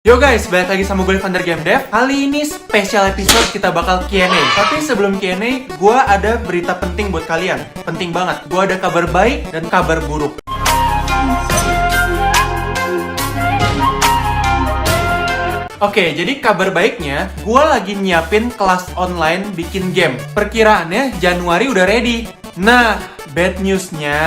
Yo guys, balik lagi sama gue Vander Game Dev. Kali ini special episode kita bakal Q&A. Tapi sebelum Q&A, gue ada berita penting buat kalian. Penting banget. Gue ada kabar baik dan kabar buruk. Oke, jadi kabar baiknya, gue lagi nyiapin kelas online bikin game. Perkiraannya Januari udah ready. Nah, bad newsnya,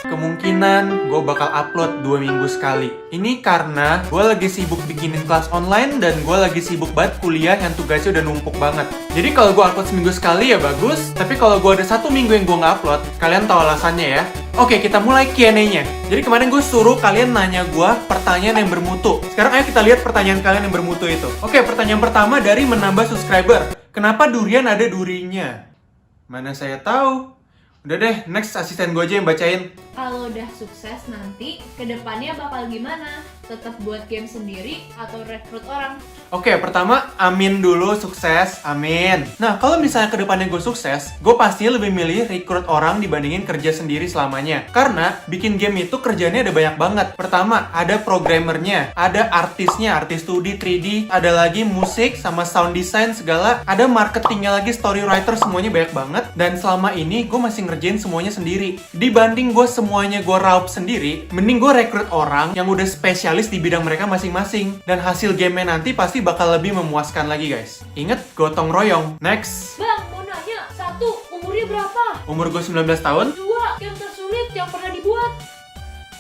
kemungkinan gue bakal upload 2 minggu sekali. Ini karena gue lagi sibuk bikinin kelas online dan gue lagi sibuk banget kuliah yang tugasnya udah numpuk banget. Jadi kalau gue upload seminggu sekali ya bagus, tapi kalau gue ada 1 minggu yang gue nggak upload, kalian tahu alasannya ya. Oke, kita mulai Q&A-nya. Jadi kemarin gue suruh kalian nanya gue pertanyaan yang bermutu. Sekarang ayo kita lihat pertanyaan kalian yang bermutu itu. Oke, pertanyaan pertama dari menambah subscriber. Kenapa durian ada durinya? Mana saya tahu. Udah deh, next asisten gue aja yang bacain. Kalau udah sukses nanti, kedepannya bakal gimana? Tetap buat game sendiri atau rekrut orang? Oke, pertama, amin dulu, sukses, amin. Nah, kalau misalnya kedepannya gue sukses, gue pastinya lebih milih rekrut orang dibandingin kerja sendiri selamanya. Karena bikin game itu kerjanya ada banyak banget. Pertama, ada programmernya, ada artisnya, artis 2D, 3D, ada lagi musik sama sound design segala, ada marketingnya lagi, story writer, semuanya banyak banget. Dan selama ini gue masih ngerjain semuanya sendiri. Dibanding gue semuanya gue raup sendiri, mending gue rekrut orang yang udah spesialis di bidang mereka masing-masing. Dan hasil gamenya nanti pasti bakal lebih memuaskan lagi guys. Ingat, gotong royong. Next. Bang, mau nanya, 1, umurnya berapa? Umur gue 19 tahun. 2, game tersulit yang pernah dibuat?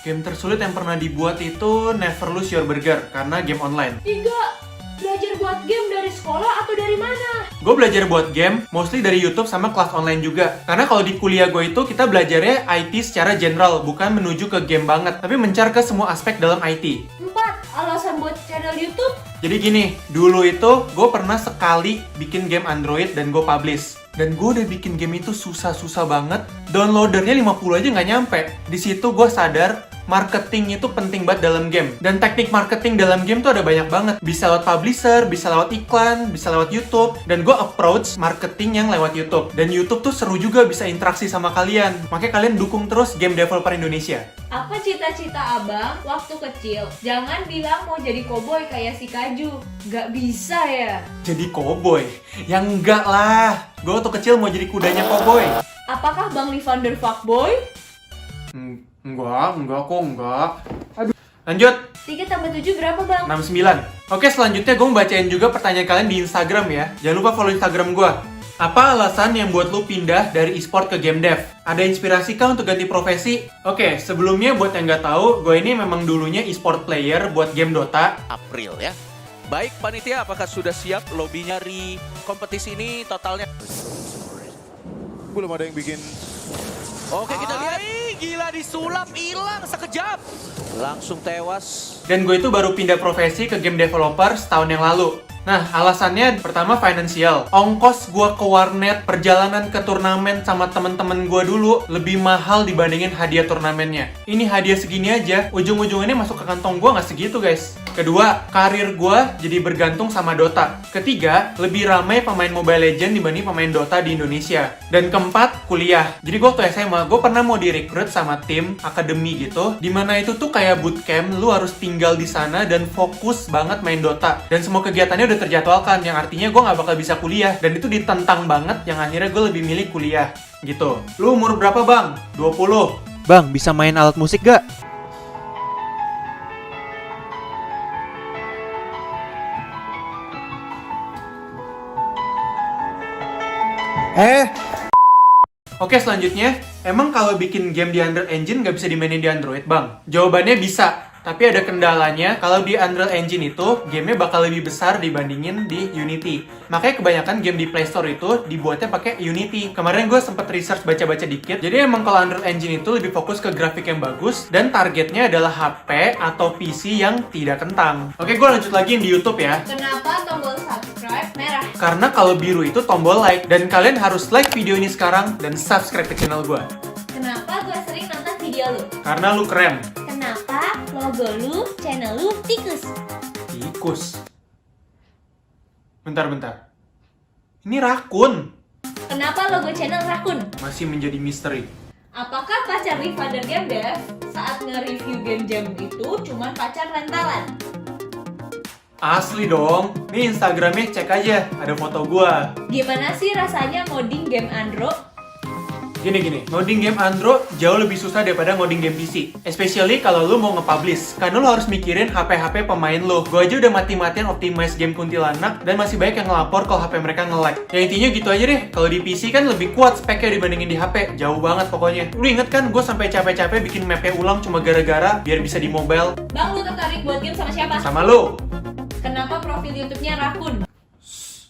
Game tersulit yang pernah dibuat itu Never Lose Your Burger, karena game online. 3, belajar buat game dari sekolah atau dari mana? Gue belajar buat game mostly dari YouTube sama kelas online juga. Karena kalau di kuliah gue itu kita belajarnya IT secara general, bukan menuju ke game banget, tapi mencar ke semua aspek dalam IT. 4, alasan buat channel YouTube? Jadi gini, dulu itu gue pernah sekali bikin game Android dan gue publish. Dan gue udah bikin game itu susah-susah banget. Downloadernya 50 aja nggak nyampe. Di situ gue sadar marketing itu penting banget dalam game. Dan teknik marketing dalam game tuh ada banyak banget. Bisa lewat publisher, bisa lewat iklan, bisa lewat YouTube. Dan gue approach marketing yang lewat YouTube. Dan YouTube tuh seru juga, bisa interaksi sama kalian. Makanya kalian dukung terus game developer Indonesia. Apa cita-cita abang waktu kecil? Jangan bilang mau jadi koboi kayak si Kaju. Gak bisa ya? Jadi cowboy? Ya enggak lah. Gue waktu kecil mau jadi kudanya cowboy. Apakah Bang Livander fuckboy? Enggak kok, enggak. Aduh. Lanjut. 3 tambah 7 berapa bang? 69. Oke, selanjutnya gue bacain juga pertanyaan kalian di Instagram ya. Jangan lupa follow Instagram gue. Apa alasan yang buat lu pindah dari e-sport ke game dev? Ada inspirasi kah untuk ganti profesi? Oke, sebelumnya buat yang nggak tahu, gue ini memang dulunya e-sport player buat game Dota. April ya. Baik panitia, apakah sudah siap lobbynya di kompetisi ini totalnya? Belum ada yang bikin. Oke, kita lihat. Gila disulap, hilang sekejap. Langsung tewas. Dan gue itu baru pindah profesi ke game developer setahun yang lalu. Nah, alasannya pertama finansial. Ongkos gue ke warnet, perjalanan ke turnamen sama temen-temen gue dulu lebih mahal dibandingin hadiah turnamennya. Ini hadiah segini aja, ujung-ujungnya masuk ke kantong gue nggak segitu guys. Kedua, karir gue jadi bergantung sama Dota. Ketiga, lebih ramai pemain Mobile Legends dibanding pemain Dota di Indonesia. Dan keempat, kuliah. Jadi gue waktu SMA, gue pernah mau direkrut sama tim akademi gitu, dimana itu tuh kayak bootcamp, lu harus tinggal di sana dan fokus banget main Dota. Dan semua kegiatannya udah terjadwalkan, yang artinya gue nggak bakal bisa kuliah. Dan itu ditentang banget, yang akhirnya gue lebih milih kuliah gitu. Lu umur berapa bang? 20. Bang, bisa main alat musik gak? Oke, selanjutnya, emang kalau bikin game di Unreal Engine nggak bisa dimainin di Android, Bang? Jawabannya bisa, tapi ada kendalanya. Kalau di Unreal Engine itu, gamenya bakal lebih besar dibandingin di Unity. Makanya kebanyakan game di Play Store itu dibuatnya pakai Unity. Kemarin gue sempet research baca-baca dikit. Jadi emang kalau Unreal Engine itu lebih fokus ke grafik yang bagus, dan targetnya adalah HP atau PC yang tidak kentang. Oke, gue lanjut lagi di YouTube ya. Kenapa tombol subscribe merah? Karena kalau biru itu tombol like, dan kalian harus like video ini sekarang dan subscribe ke channel gue. Kenapa gue sering nonton video lu? Karena lu keren. Kenapa logo lu, channel lu tikus? Tikus. Bentar. Ini rakun. Kenapa logo channel rakun? Masih menjadi misteri. Apakah pacar Livander Game Dev saat nge-review game jam itu cuman pacar rentalan? Asli dong. Nih Instagramnya cek aja, ada foto gua. Gimana sih rasanya ngoding game Andro? Gini, ngoding game Android jauh lebih susah daripada ngoding game PC. Especially kalau lu mau nge-publish. Karena lu harus mikirin HP-HP pemain lu. Gua aja udah mati-matian optimize game kuntilanak dan masih banyak yang ngelapor kalau HP mereka nge-lag. Ya intinya gitu aja deh. Kalau di PC kan lebih kuat speknya dibandingin di HP. Jauh banget pokoknya. Lu inget kan gue sampai capek-capek bikin mapnya ulang cuma gara-gara biar bisa di mobile. Bang, lu tertarik buat game sama siapa? Sama lu. Kenapa profil YouTube-nya Rakun?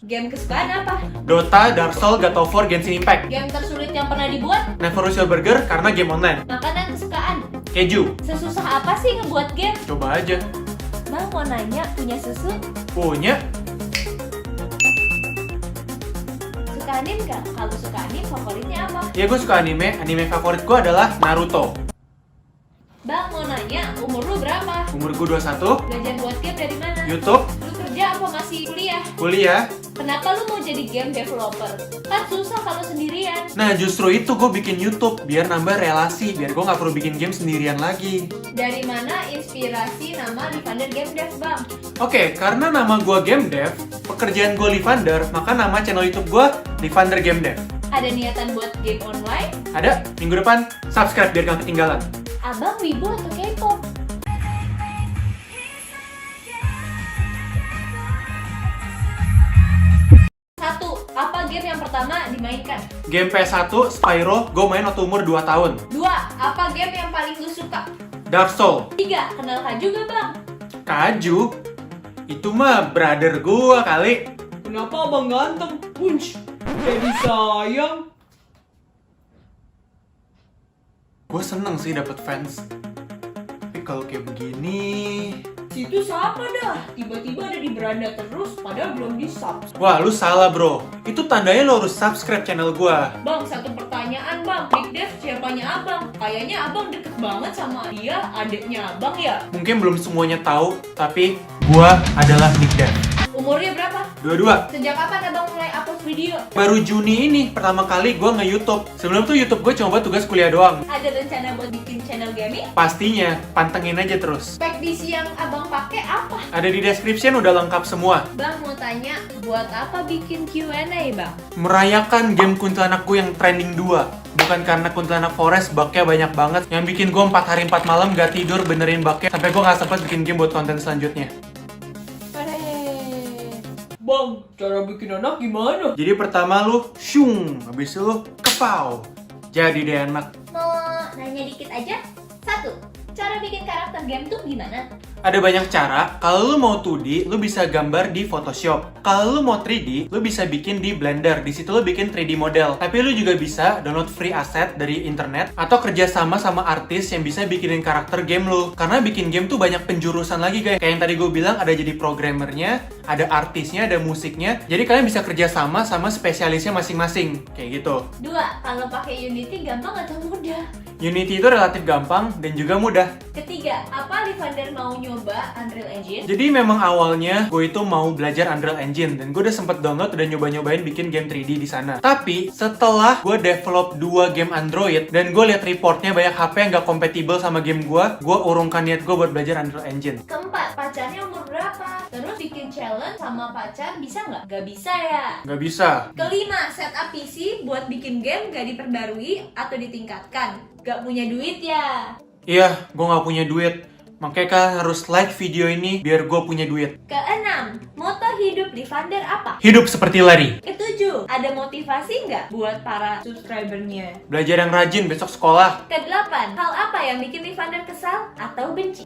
Game kesukaan apa? Dota, Dark Souls, God of War, Genshin Impact. Game tersulit yang pernah dibuat? Never Lose Your Burger karena game online. Makanan kesukaan? Keju. Sesusah apa sih ngebuat game? Coba aja. Bang mau nanya, punya susu? Punya. Suka anime nggak? Kalau suka anime, favoritnya apa? Ya gue suka anime. Anime favorit gue adalah Naruto. Bang mau nanya, umur lu berapa? Umur gue 21. Belajar buat game dari mana? YouTube. Lu kerja apa masih kuliah? Kuliah. Kenapa lu mau jadi game developer? Kan susah kalau sendirian. Nah justru itu gue bikin YouTube biar nambah relasi, biar gue nggak perlu bikin game sendirian lagi. Dari mana inspirasi nama Livander Game Dev, Bang? Oke, karena nama gue Game Dev, pekerjaan gue Livander, maka nama channel YouTube gue Livander Game Dev. Ada niatan buat game online? Ada minggu depan, subscribe biar gak ketinggalan. Abang wibu atau K-pop? Satu, apa game yang pertama dimainkan? Game PS1, Spyro, gue main waktu umur 2 tahun. Dua, apa game yang paling lu suka? Dark Souls. Tiga, kenal Kaju gak, Bang? Kaju? Itu mah brother gue kali. Kenapa abang ganteng? Punch, jadi sayang. Gue seneng sih dapet fans. Tapi kalau kayak begini... Situ siapa dah? Tiba-tiba ada di beranda terus, padahal belum di-sub. Wah, lu salah bro. Itu tandanya lo harus subscribe channel gua. Bang, satu pertanyaan bang. Big Dev siapanya abang? Kayaknya abang deket banget sama dia, adiknya abang ya? Mungkin belum semuanya tahu, tapi gua adalah Big Dev. Umurnya berapa? Dua-dua. Sejak kapan abang mulai upload video? Baru Juni ini pertama kali gua nge-YouTube. Sebelum tuh YouTube gue cuma buat tugas kuliah doang. Ada rencana buat bikin channel gaming? Pastinya, pantengin aja terus. Spek DC yang abang pakai apa? Ada di description udah lengkap semua. Bang mau tanya, buat apa bikin Q&A bang? Merayakan game kuntilanak gue yang trending 2. Bukan karena kuntilanak forest bugnya banyak banget. Yang bikin gue 4 hari 4 malam gak tidur benerin bugnya. Sampai gue gak sempet bikin game buat konten selanjutnya. Bang, cara bikin anak gimana? Jadi pertama lu syung, habis itu lu kepau. Jadi deh anak. Mau nanya dikit aja? Satu, cara bikin karakter game tuh gimana? Ada banyak cara. Kalau lu mau 2D, lu bisa gambar di Photoshop. Kalau lu mau 3D, lu bisa bikin di Blender. Di situ lu bikin 3D model. Tapi lu juga bisa download free asset dari internet atau kerja sama artis yang bisa bikinin karakter game lu. Karena bikin game tuh banyak penjurusan lagi guys. Kayak yang tadi gue bilang, ada jadi programmernya, ada artisnya, ada musiknya. Jadi kalian bisa kerja sama spesialisnya masing-masing. Kayak gitu. Dua, kalau pakai Unity gampang atau mudah? Unity itu relatif gampang dan juga mudah. Ketiga, apa Livander mau nyoba Unreal Engine? Jadi memang awalnya gue itu mau belajar Unreal Engine dan gue udah sempet download, udah nyoba-nyobain bikin game 3D di sana. Tapi setelah gue develop 2 game Android dan gue lihat reportnya banyak HP yang gak kompatibel sama game gue urungkan niat gue buat belajar Unreal Engine. Keempat, pacarnya umur berapa? Terus bikin challenge sama pacar bisa nggak? Gak bisa ya? Gak bisa. Kelima, setup PC buat bikin game gak diperbarui atau ditingkatkan. Gak punya duit ya? Iya, gue gak punya duit. Makanya kalian harus like video ini biar gue punya duit. Keenam, moto hidup Livander apa? Hidup seperti Larry. Ketujuh, ada motivasi nggak buat para subscribernya? Belajar yang rajin besok sekolah. Kedelapan, hal apa yang bikin Livander kesal atau benci?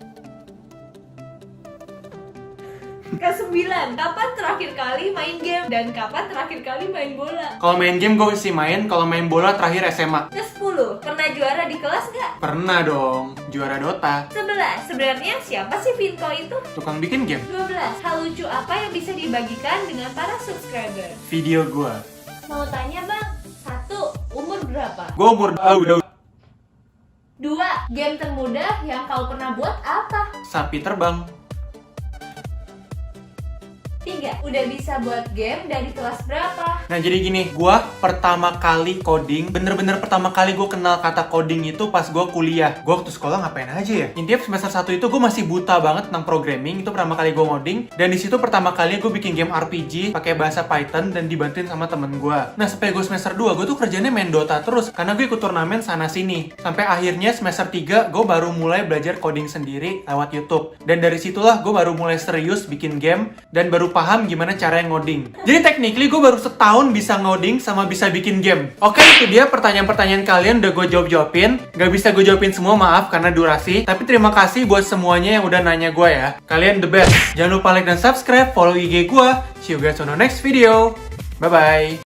Kesembilan, kapan terakhir kali main game dan kapan terakhir kali main bola? Kalau main game gue mesti main, kalau main bola terakhir SMA. Ke-10, pernah juara di kelas nggak? Pernah dong, juara Dota. 11, sebenarnya siapa sih Vinko itu? Tukang bikin game. 12, hal lucu apa yang bisa dibagikan dengan para subscriber? Video gue. Mau tanya bang, 1, umur berapa? Gue umur udah 2, game termudah yang kau pernah buat apa? sapi terbang. 3, nggak? Udah bisa buat game dari kelas berapa? Nah jadi gini, gue pertama kali coding, bener-bener pertama kali gue kenal kata coding itu pas gue kuliah. Gue waktu sekolah ngapain aja ya? Intinya semester 1 itu gue masih buta banget tentang programming. Itu pertama kali gue ngoding. Dan di situ pertama kali gue bikin game RPG pakai bahasa Python dan dibantuin sama temen gue. Nah sampai gue semester 2, gue tuh kerjanya main Dota terus karena gue ikut turnamen sana sini. Sampai akhirnya semester 3 gue baru mulai belajar coding sendiri lewat YouTube. Dan dari situlah gue baru mulai serius bikin game dan baru paham gimana cara ngoding. Jadi technically gue baru setahun bisa ngoding sama bisa bikin game. Oke, itu dia pertanyaan-pertanyaan kalian udah gue jawab-jawabin. Gak bisa gue jawabin semua, maaf karena durasi. Tapi terima kasih buat semuanya yang udah nanya gue ya. Kalian the best. Jangan lupa like dan subscribe, follow IG gue. See you guys on the next video. Bye-bye.